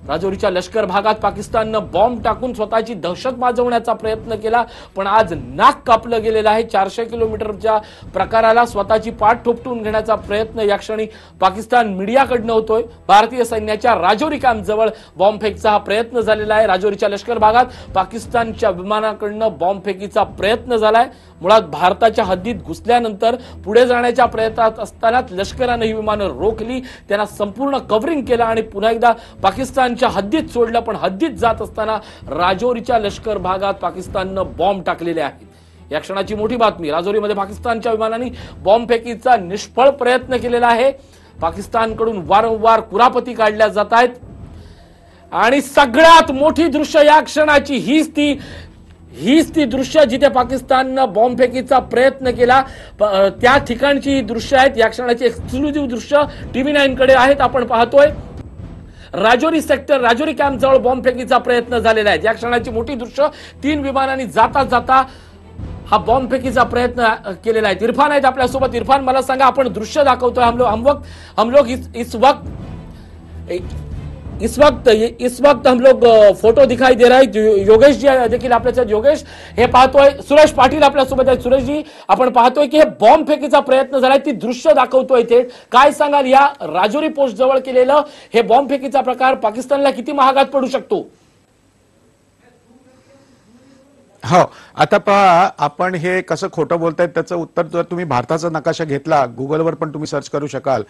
राजौरीच्या लष्कर भागात पाकिस्ताननं बॉम्ब टाकून स्वतःची दहशत माजवण्याचा प्रयत्न केला, पण आज नाक कापलं गेलेलं आहे। 400 किलोमीटरच्या प्रकाराला स्वतःची पाठ ठोपटून घेण्याचा प्रयत्न या क्षणी पाकिस्तान मीडियाकडनं होतोय। भारतीय सैन्याच्या राजौरी कॅम्प जवळ बॉम्बफेकीचा हा प्रयत्न झालेला आहे। राजौरीच्या लष्कर भागात पाकिस्तानच्या विमानाकडनं बॉम्बफेकीचा प्रयत्न झालाय। मुळात भारताच्या हद्दीत घुसल्यानंतर पुढे जाण्याच्या प्रयत्नात असतानाच लष्कराने ही विमानं रोखली, त्यांना संपूर्ण कव्हरिंग केलं आणि पुन्हा एकदा पाकिस्तानच्या हद्दीत सोडलं। पण हद्दीत जात असताना राजौरीच्या लष्कर भागात पाकिस्ताननं बॉम्ब टाकलेले आहेत। या क्षणाची मोठी बातमी, राजौरीमध्ये पाकिस्तानच्या विमानांनी बॉम्बफेकीचा निष्फळ प्रयत्न केलेला आहे। पाकिस्तानकडून वारंवार कुरापती काढल्या जात आहेत आणि सगळ्यात मोठी दृश्य या क्षणाची हीच ती दृश्य जिथे पाकिस्ताननं बॉम्बफेकीचा प्रयत्न केला त्या ठिकाणची दृश्य आहेत। या क्षणाची एक्सक्लुझिव्ह दृश्य TV9 कडे आहेत। आपण पाहतोय राजौरी सेक्टर, राजौरी कॅम्प जवळ बॉम्बफेकीचा प्रयत्न झालेला आहे। या क्षणाची मोठी दृश्य, 3 विमानांनी जाता हा बॉम्बफेकीचा प्रयत्न केलेला आहे। इरफान आहेत आपल्यासोबत। इरफान, मला सांगा, आपण दृश्य दाखवतोय, हम लोग इस वक्त हम लोग फोटो दिखाई दे रहा है। योगेश जी देखील आपल्या साथ, योगेश हे पाहतोय, सुरेश पाटील आपल्यासोबत आहेत। सुरेश जी, आपण पाहतोय की हे बॉम्बफेकीचा प्रयत्न झालाय, ती दृश्य दाखवतोय थेट, काय सांगाल या राजौरी पोस्ट जवळ केलेलं हे बॉम्बफेकीचा प्रकार पाकिस्तानला किती महागात पडू शकतो? हो, आता पहा, आपण हे कसं खोटं बोलतायत त्याचं उत्तर जर तुम्ही भारताचा नकाशा घेतला, गुगलवर पण तुम्ही सर्च करू शकाल।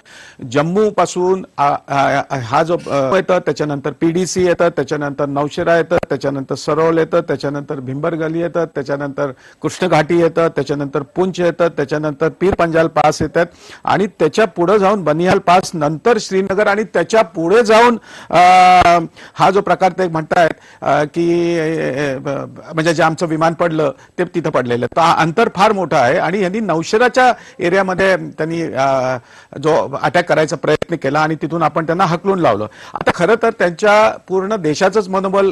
जम्मू पासून हा जो येतं, त्याच्यानंतर PDC येतं, त्याच्यानंतर नौशेरा येतं, त्याच्यानंतर सरोल येतं, त्याच्यानंतर भिंबरगली येतं, त्याच्यानंतर कृष्ण घाटी येतं, त्याच्यानंतर पुंछ येतं, त्याच्यानंतर पीर पंजाल पास येतात आणि त्याच्या पुढे जाऊन बनिहाल पास, नंतर श्रीनगर आणि त्याच्या पुढे जाऊन हा जो प्रकार ते म्हणतायत की म्हणजे जे आमचं विमान पडलं ते तिथं पडलेलं, तर अंतर फार मोठं आहे आणि यांनी नौशेराच्या एरियामध्ये त्यांनी जो अटॅक करायचा प्रयत्न केला आणि तिथून आपण त्यांना हकलून लावलं। आता खरं तर त्यांच्या पूर्ण देशाचंच मनोबल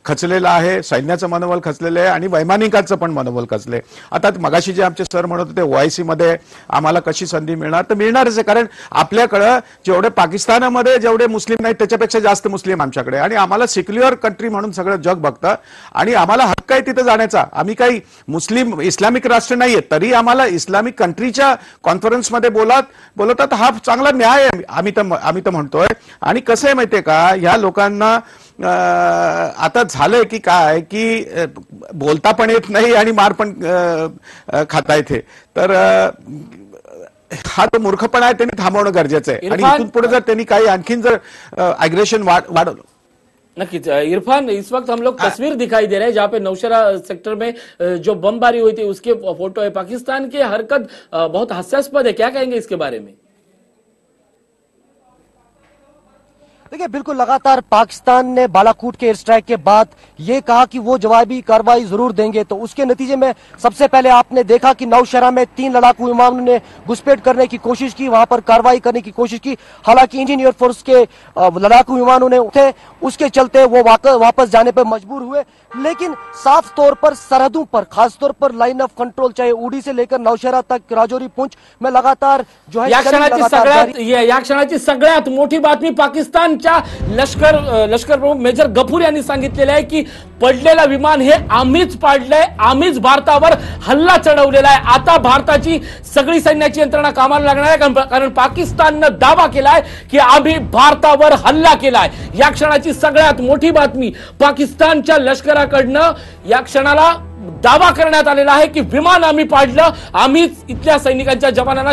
खचलेलं आहे, सैन्याचं मनोबल खचलेलं आहे आणि वैमानिकांचं पण मनोबल खचले। आता मगाशी जे आमचे सर म्हणत होते OIC मध्ये आम्हाला कशी संधी मिळणार, तर मिळणारच आहे, कारण आपल्याकडं जेवढे पाकिस्तानामध्ये जेवढे मुस्लिम नाहीत त्याच्यापेक्षा जास्त मुस्लिम आमच्याकडे, आणि आम्हाला सेक्युलर कंट्री म्हणून सगळं जग बघतं आणि आम्हाला हक्क आहे तिथे जाण्याचा। आम्ही काही मुस्लिम इस्लामिक राष्ट्र नाहीये, तरी आम्हाला इस्लामिक कंट्रीच्या कॉन्फरन्समध्ये बोलवतात, हा चांगला न्याय आहे आम्ही तर म्हणतोय। आणि कसं आहे माहितीये का, ह्या लोकांना आता झालंय की काय की बोलता पण येत नाही आणि मार पण खाता येते, तर हा तो मूर्खपणा आहे, त्यांनी थांबवणं गरजेचं आहे। आणि इथून पुढे जर त्यांनी काही आणखीन जर अग्रेशन वाढवलं। नक्कीच इरफान, इस वक्त हम लोग तस्वीर दिखाई दे रहे हैं जहां पे नौशेरा सेक्टर में जो बमबारी हुई थी उसके फोटो है। पाकिस्तान की हरकत बहुत हास्यास्पद है, क्या कहेंगे इसके बारे में? देखिए, बिल्कुल लगातार पाकिस्तान ने बालाकोट के एयर स्ट्राइक के बाद ये कहा कि वो जवाबी कार्रवाई जरूर देंगे, तो उसके नतीजे में सबसे पहले आपने देखा कि नौशेरा में 3 लड़ाकू विमानों ने घुसपैठ करने की कोशिश की, वहां पर कार्रवाई करने की कोशिश की। हालांकि इंडियन एयरफोर्स के लड़ाकू विमानों ने उठे, उसके चलते वो वापस जाने पर मजबूर हुए। लेकिन साफ तौर पर सरहदों पर, खासतौर पर लाइन ऑफ कंट्रोल, चाहे उड़ी से लेकर नौशेरा तक, राजौरी पुंछ में लगातार जो है या क्षणाची सगळ्यात मोठी बातमी, पाकिस्तानच्या लष्कर प्रमुख मेजर गफूर यांनी सांगितलेलं आहे की पडलेलं विमान हे आम्हीच पाडलंय, आम्हीच भारतावर हल्ला चढवलेला आहे। आता भारताची सगळी सैन्याची यंत्रणा कामाला लागणार आहे, कारण पाकिस्ताननं दावा केलाय की आम्ही भारतावर हल्ला केलाय। या क्षणाची सगळ्यात मोठी बातमी, पाकिस्तानच्या लष्कराकडनं या क्षणाला दावा करण्यात आलेला आहे की विमान आम्ही पाडलं, आम्हीच इथल्या सैनिकांच्या जवानांना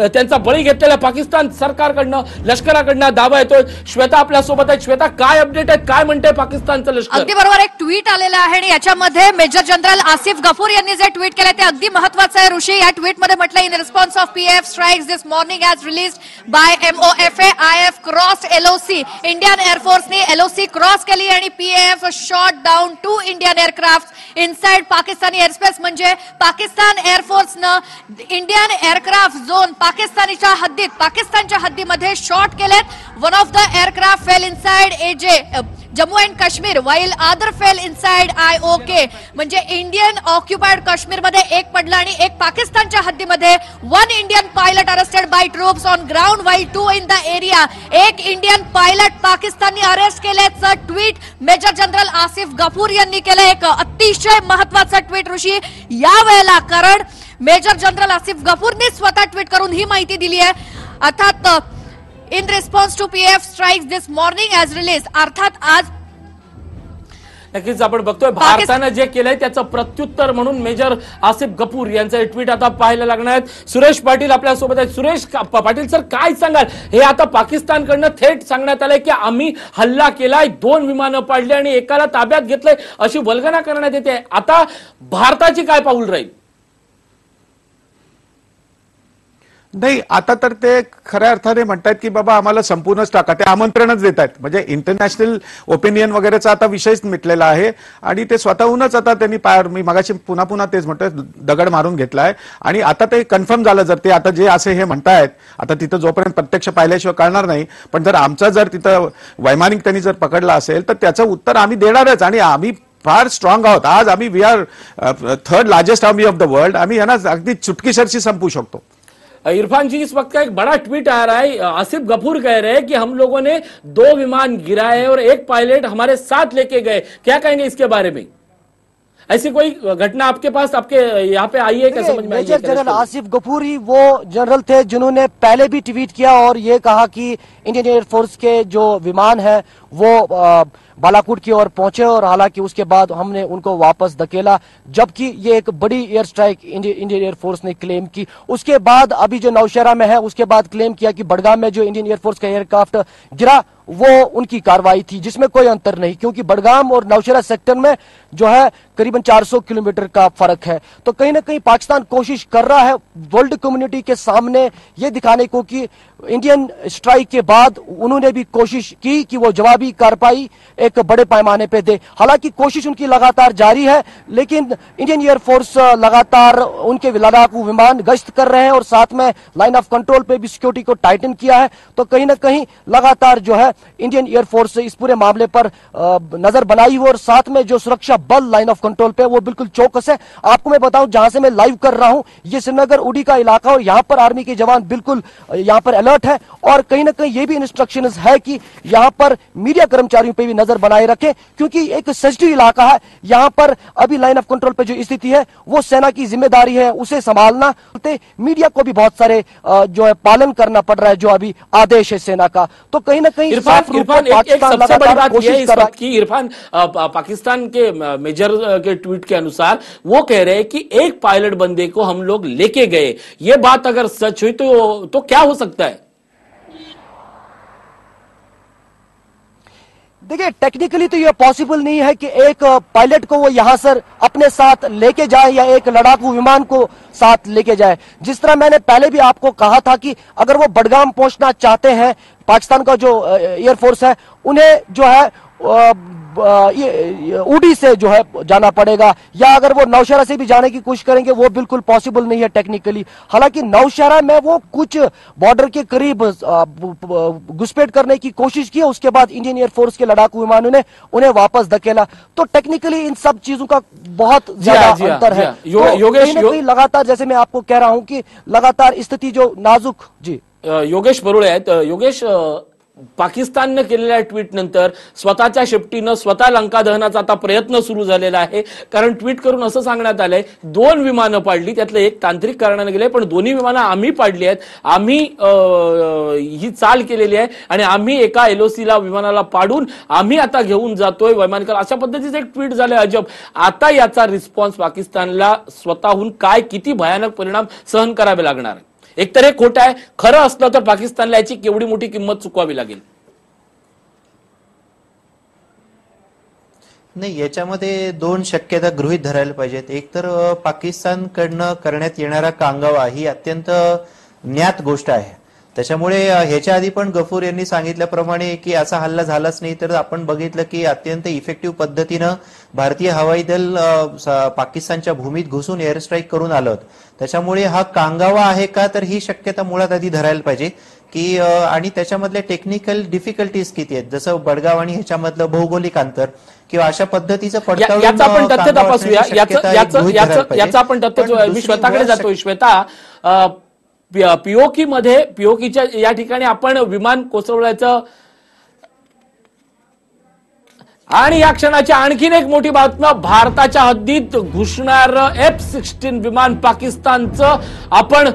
त्यांचा बळी घेतलेला। पाकिस्तान सरकारकडनं, लष्कराकडनं दावा येतोय। श्वेता आपल्या सोबत आहे। श्वेता, काय अपडेट आहे, काय म्हणते पाकिस्तानचं लष्कर? अगदी बरोबर, एक ट्विट आलेलं आहे आणि याच्यामध्ये मेजर जनरल आसिफ गफूर यांनी जे ट्विट केलं ते अगदी महत्त्वाचं आहे ऋषी। या ट्विटमध्ये म्हटलं, in response of PAF strikes this morning as released by MOFA, IF crossed LOC। Indian एअरफोर्सने LOC क्रॉस केली आणि PAF shot down 2 Indian aircraft inside Pakistani airspace. म्हणजे पाकिस्तान एअरफोर्सनं इंडियन एअरक्राफ्ट झोन पाकिस्तानच्या हद्दीमध्ये शॉट केलेत। One of the aircraft fell inside AJ Jammu and Kashmir while other fell inside IOK. म्हणजे इंडियन ऑक्युपाइड काश्मीर मध्ये एक पडला आणि एक पाकिस्तानच्या हद्दीमध्ये. 1 Indian pilot arrested by troops on ground while 2 in the area. एक इंडियन पायलट पाकिस्तानने अरेस्ट केल्याचं tweet major general Asif Ghafoor यांनी केलं. एक अतिशय महत्वाचं ट्विट ऋषी यावेळेला, कारण मेजर जनरल आसिफ गफूरने स्वतः ट्विट करून ही माहिती दिली आहे. अर्थात in response to PF strikes this morning as release. अर्थात आज नक्कीच आपण बघतोय भारतानं जे केलंय त्याचं प्रत्युत्तर म्हणून मेजर आसिफ गफूर यांचं ट्विट आता पाहायला लागणार आहेत. सुरेश पाटील आपल्यासोबत आहेत. सुरेश पाटील सर, काय सांगाल? हे आता पाकिस्तानकडनं थेट सांगण्यात आलंय की आम्ही हल्ला केलाय, 2 विमानं पाडली आणि एकाला ताब्यात घेतलंय अशी वल्गना करण्यात येते. आता भारताची काय पाऊल राहील? नाही, आता तर ते खऱ्या अर्थाने म्हणतात की बाबा आम्हाला संपूर्णच टाका. ते आमंत्रणच देत आहेत. म्हणजे इंटरनॅशनल ओपिनियन वगैरेचा आता विषयच मिटलेला आहे आणि ते स्वतःहूनच आता त्यांनी मी मगाशी पुन्हा तेच म्हणतोय, दगड मारून घेतलाय. आणि आता ते कन्फर्म झालं, जर ते आता जे असे हे म्हणतायत, आता तिथं जोपर्यंत प्रत्यक्ष पाहिल्याशिवाय कळणार नाही, पण जर आमचा जर तिथं वैमानिक त्यांनी जर पकडला असेल तर त्याचं उत्तर आम्ही देणारच. आणि आम्ही फार स्ट्रॉंग आहोत. आज आम्ही we are 3rd largest army of the world. आम्ही यांना अगदी चुटकीसरशी संपवू शकतो. इरफान जी, इस वक्त का एक बड़ा ट्वीट आ रहा है. आसिफ गफूर कह रहे हैं कि हम लोगों ने 2 विमान गिराए और एक पायलट हमारे साथ लेके गए. क्या कहेंगे इसके बारे में? ऐसी कोई घटना आपके पास, आपके यहाँ पे आई है? क्या समझ में आई है? मेजर जनरल आसिफ गफूर ही वो जनरल थे जिन्होंने पहले भी ट्वीट किया और ये कहा कि इंडियन एयरफोर्स के जो विमान है वो बालाकोट की ओर पहुंचे और हालांकि उसके बाद हमने उनको वापस धकेला, जबकि ये एक बड़ी एयर स्ट्राइक इंडियन एयरफोर्स ने क्लेम की. उसके बाद अभी जो नौशहरा में है उसके बाद क्लेम किया कि बडगाम में जो इंडियन एयरफोर्स का एयरक्राफ्ट गिरा वो उनकी कार्रवाई थी, जिसमें कोई अंतर नहीं, क्योंकि बडगाम और नौशहरा सेक्टर में जो है करीबन 400 किलोमीटर का फर्क है. तो कहीं ना कहीं पाकिस्तान कोशिश कर रहा है वर्ल्ड कम्युनिटी के सामने ये दिखाने को कि इंडियन स्ट्राइक के बाद उन्होंने भी कोशिश की कि वो जवाबी कार्रवाई एक बड़े पैमाने पे दे. हालांकि कोशिश उनकी लगातार जारी है, लेकिन इंडियन एयरफोर्स लगातार उनके लड़ाकू विमान गश्त कर रहे हैं और साथ में लाइन ऑफ कंट्रोल पे भी सिक्योरिटी को टाइटन किया है. तो कहीं ना कहीं लगातार जो है इंडियन एयरफोर्स इस पूरे मामले पर नजर बनाई हुई और साथ में जो सुरक्षा बल लाइन ऑफ कंट्रोल पे वो बिल्कुल चौकस है. आपको मैं बताऊं, जहां से मैं लाइव कर रहा हूं, ये श्रीनगर उड़ी का इलाका और यहां पर आर्मी के जवान बिल्कुल यहां पर अलर्ट है और कहीं ना कहीं ये भी इंस्ट्रक्शंस है कि यहां पर मीडिया कर्मचारियों पे भी नजर बनाए रखें, क्योंकि एक सेंसिटिव इलाका है. यहां पर अभी लाइन ऑफ कंट्रोल पे जो स्थिति है वो सेना की जिम्मेदारी है उसे संभालना. मीडिया को भी बहुत सारे जो है पालन करना पड़ रहा है जो अभी आदेश है सेना का. तो कहीं ना कहीं इरफान, एक सबसे बड़ी बात यह है इस वक्त की, इरफान, पाकिस्तान के मेजर के ट्वीट के अनुसार वो कह रहे हैं कि एक पायलट बंदे को हम लोग लेके गए. ये बात अगर सच हुई तो क्या हो सकता है? देखिए, टेक्निकली तो यह पॉसिबल नहीं है कि एक पायलट को वो यहां से अपने साथ लेके जाए या एक लड़ाकू विमान को साथ लेके जाए. जिस तरह मैंने पहले भी आपको कहा था कि अगर वो बडगाम पहुंचना चाहते हैं, पाकिस्तान का जो एयरफोर्स है उन्हें जो है उड़ी से जो है जाना पड़ेगा, या अगर वो नौशहरा से भी जाने की कोशिश करेंगे वो बिल्कुल पॉसिबल नहीं है टेक्निकली. हालांकि नौशहरा में वो कुछ बॉर्डर के करीब घुसपैठ करने की कोशिश की, उसके बाद इंडियन एयरफोर्स के लड़ाकू विमानों ने उन्हें वापस धकेला. तो टेक्निकली इन सब चीजों का बहुत ज्यादा अंतर है. योगेश, लगातार जैसे मैं आपको कह रहा हूं कि लगातार स्थिति जो नाजुक. जी, योगेश बरुळे आहेत. योगेश, पाकिस्ताननं केलेल्या ट्विट नंतर स्वतःच्या शेपटीनं स्वतः लंका दहनाचा आता प्रयत्न सुरू झालेला आहे. कारण ट्विट करून असं सांगण्यात आलंय 2 विमानं पाडली, त्यातलं एक तांत्रिक कारणाने गेले, पण दोन्ही विमानं आम्ही पाडली आहेत, आम्ही ही चाल केलेली आहे आणि आम्ही एका LOC ला विमानाला पाडून आम्ही आता घेऊन जातोय वैमानिकाला. अशा पद्धतीचं एक ट्विट झालंय. अजब. आता याचा रिस्पॉन्स पाकिस्तानला स्वतःहून काय किती भयानक परिणाम सहन करावे लागणार आहे? एकतर हे खोटं आहे, खरं असलं तर पाकिस्तानला याची केवढी मोठी किंमत चुकवावी लागेल? नाही, याच्यामध्ये 2 शक्यता गृहीत धरायला पाहिजेत. एक तर पाकिस्तानकडनं करण्यात येणारा कांगावा ही अत्यंत ज्ञात गोष्ट आहे. त्याच्यामुळे ह्याच्या आधी पण गफूर यांनी सांगितल्याप्रमाणे की असा हल्ला झालाच नाही, तर आपण बघितलं की अत्यंत इफेक्टिव्ह पद्धतीनं भारतीय हवाई दल पाकिस्तानच्या भूमीत घुसून एअर स्ट्राईक करून आलं. त्याच्यामुळे हा कांगावा आहे का, तर ही शक्यता मुळात आधी धरायला पाहिजे. की आणि त्याच्यामधले टेक्निकल डिफिकल्टीज किती आहेत, जसं बडगाव आणि ह्याच्यामधलं भौगोलिक अंतर किंवा अशा पद्धतीचं पडताळून याचा आपण तथ्य कांदा तपासूया. वाचण्याची शक्यता एक गृहीत धरायला पाहिजे. याचा आपण तथ्य पण मी दुसरी श्वेताकडे मुळात जातोय. श्वेता, पीओकीच्या या ठिकाणी आपण विमान कोसळल्याचं आणि या क्षणाची आणखीन एक मोठी बातमी, भारताच्या हद्दीत घुसणार F-16 विमान पाकिस्तानचं आपण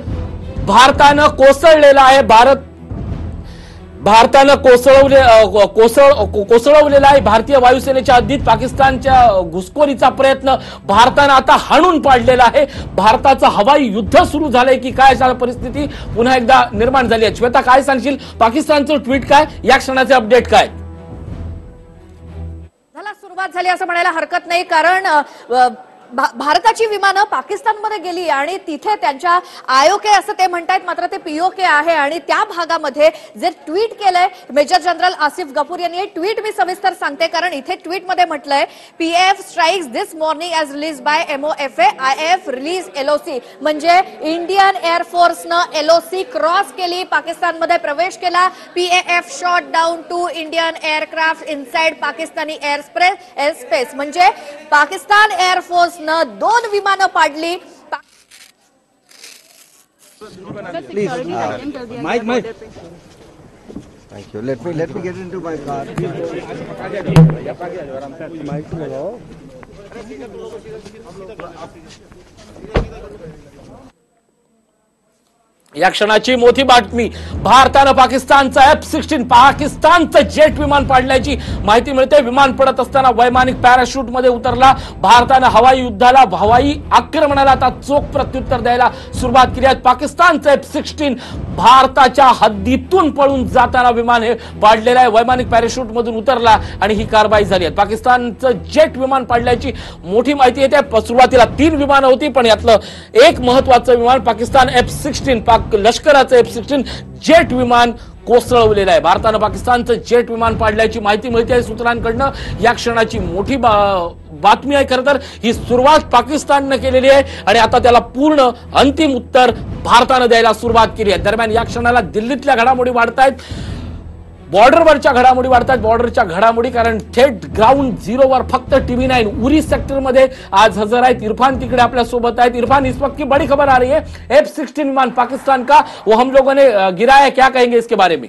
भारतानं कोसळलेलं आहे. भारतानं कोसळवलेला आहे. भारतीय वायुसेनेच्या हद्दीत पाकिस्तानच्या घुसखोरीचा प्रयत्न भारतानं आता हाणून पाडलेला आहे. भारताचं हवाई युद्ध सुरू झालंय की काय, अशा परिस्थिती पुन्हा एकदा निर्माण झाली आहे. श्वेता, काय सांगशील? पाकिस्तानचं ट्विट काय, या क्षणाचे अपडेट काय? सुरुवात झाली असं म्हणायला हरकत नाही, कारण भारताची विमानं पाकिस्तानमध्ये गेली आणि तिथे त्यांच्या आयोके असं ते म्हणतात, मात्र ते पीओके आहे. आणि त्या भागामध्ये जे ट्विट केलंय मेजर जनरल आसिफ गफूर यांनी, हे ट्विट मी सविस्तर सांगते, कारण इथे ट्विटमध्ये म्हटलंय PF strikes this morning as release by MOFA IF release LOC, म्हणजे इंडियन एअरफोर्सनं LOC क्रॉस केली, पाकिस्तानमध्ये प्रवेश केला. PAF shot down 2 Indian aircraft inside Pakistani airspace, म्हणजे पाकिस्तान एअरफोर्स 2 विमानं पाडली. Mike. Thank you. Let me get into my car. Mike लगाओ. या क्षणाची मोठी बातमी, भारतानं पाकिस्तानचा F-16 पाकिस्तानचं जेट विमान पाडल्याची माहिती मिळते. विमान पडत असताना वैमानिक पॅराशूट मध्ये उतरला. भारतानं हवाई युद्धाला, हवाई आक्रमणाला आता चोख प्रत्युत्तर द्यायला सुरुवात केली आहे. पाकिस्तानचं F-16 भारताच्या हद्दीतून पळून जाताना विमान हे पाडलेलं आहे. वैमानिक पॅराशूट मधून उतरला आणि ही कारवाई झाली आहे. पाकिस्तानचं जेट विमान पाडल्याची मोठी माहिती येते. सुरुवातीला 3 विमानं होती, पण यातलं एक महत्वाचं विमान पाकिस्तान F-16 लष्कराचं F-16 जेट विमान कोसळवलेलं आहे. भारतानं पाकिस्तानचं जेट विमान पाडल्याची माहिती मिळते सूत्रांकडनं. या क्षणाची मोठी बातमी आहे. खरं तर ही सुरुवात पाकिस्ताननं केलेली आहे आणि आता त्याला पूर्ण अंतिम उत्तर भारतानं द्यायला सुरुवात केली आहे. दरम्यान या क्षणाला दिल्लीतल्या घडामोडी वाढतायत, बॉर्डरवरच्या घडामोडी वाढतात. बॉर्डरच्या घडामोडी, कारण थेट ग्राउंड झिरोवर फक्त TV9 उरी सेक्टरमध्ये आज हजर आहेत. इरफान तिकडे आपल्या सोबत आहेत. इरफान, इस वक्त की बड़ी खबर आ रही है, F-16 विमान पाकिस्तान का, वो हम लोगों ने गिराया, क्या कहेंगे इसके बारे में?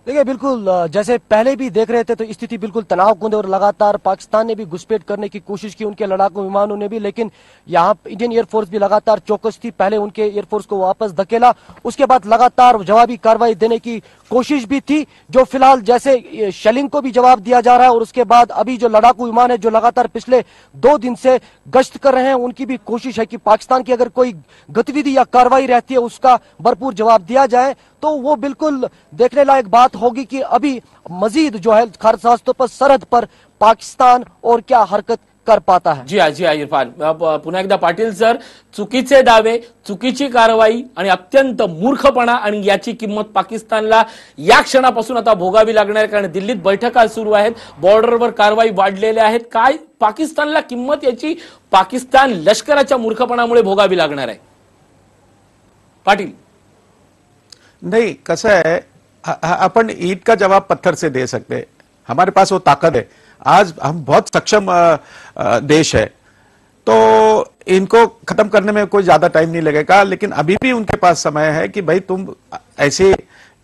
देखिए, बिल्कुल जैसे पहले भी देख रहे थे तो स्थिति बिल्कुल तनावपूर्ण और लगातार पाकिस्तान ने भी घुसपैठ करने की कोशिश की, उनके लड़ाकू विमानों ने भी, लेकिन यहाँ इंडियन एयरफोर्स भी लगातार चौकस थी. पहले उनके एयरफोर्स को वापस धकेला, उसके बाद लगातार जवाबी कार्रवाई देने की कोशिश भी थी, जो फिलहाल जैसे शेलिंग को भी जवाब दिया जा रहा है. और उसके बाद अभी जो लड़ाकू विमान है जो लगातार पिछले 2 दिन से गश्त कर रहे हैं, उनकी भी कोशिश है कि पाकिस्तान की अगर कोई गतिविधि या कार्रवाई रहती है उसका भरपूर जवाब दिया जाए. तो वो बिल्कुल देखने लायक बात होगी कि अभी मजीद जो है खासतौर पर सरहद पर पाकिस्तान और क्या हरकत कर पाता है. जी हाँ इरफान, पुन्हा एकदा पाटील सर, चुकीचे दावे, चुकीची कारवाई आणि अत्यंत मूर्खपणा, आणि याची किंमत पाकिस्तानला या क्षणापासून आता भोगावी लागणार आहे. कारण दिल्लीत बैठका सुरू आहेत, बॉर्डरवर कारवाई वाढलेल्या आहेत. काय पाकिस्तानला किंमत याची पाकिस्तान लष्कराच्या मूर्खपणामुळे भोगावी लागणार आहे? पाटील, नहीं, कैसा है, अपन ईंट का जवाब पत्थर से दे सकते हैं. हमारे पास वो ताकत है. आज हम बहुत सक्षम देश है, तो इनको खत्म करने में कोई ज्यादा टाइम नहीं लगेगा. लेकिन अभी भी उनके पास समय है कि भाई तुम ऐसे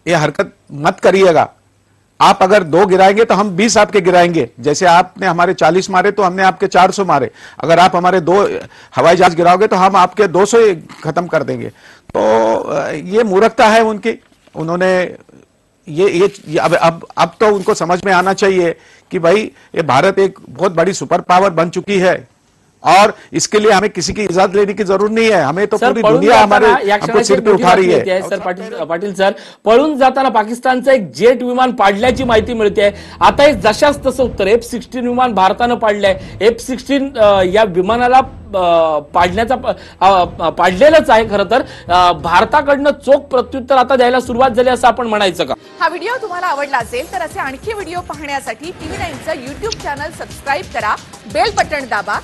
ये हरकत मत करिएगा. आप अगर 2 गिराएंगे तो हम 20 आपके गिराएंगे. जैसे आपने हमारे 40 मारे तो हमने आपके 400 मारे. अगर आप हमारे 2 हवाई जहाज गिराओगे तो हम आपके 200 खत्म कर देंगे. तो ये मूर्खता है उनकी. उन्होंने ये अब तो उनको समझ में आना चाहिए कि भाई ये भारत एक बहुत बड़ी सुपर पावर बन चुकी है और इसके लिए हमें किसी की इजाजत लेने की जरूरत नहीं है. हमें तो पूरी दुनिया हमको सिर पे उठा रही है. सर पाटील सर, पळून जाताना पाकिस्तानचं एक जेट विमान पाडल्याची माहिती मिळते. आता हे जशाच तसं उत्तर, F-16 विमान भारतानं पाडलंय. F-16 या विमानाला पाडलेलंच आहे. खरं तर भारताकडनं चोख प्रत्युत्तर आता द्यायला सुरुवात झाली असं आपण म्हणायचं का? हा व्हिडिओ तुम्हाला आवडला असेल तर असे आणखी व्हिडिओ पाहण्यासाठी TV9चं YouTube चॅनल सबस्क्राईब करा, बेल बटन दाबा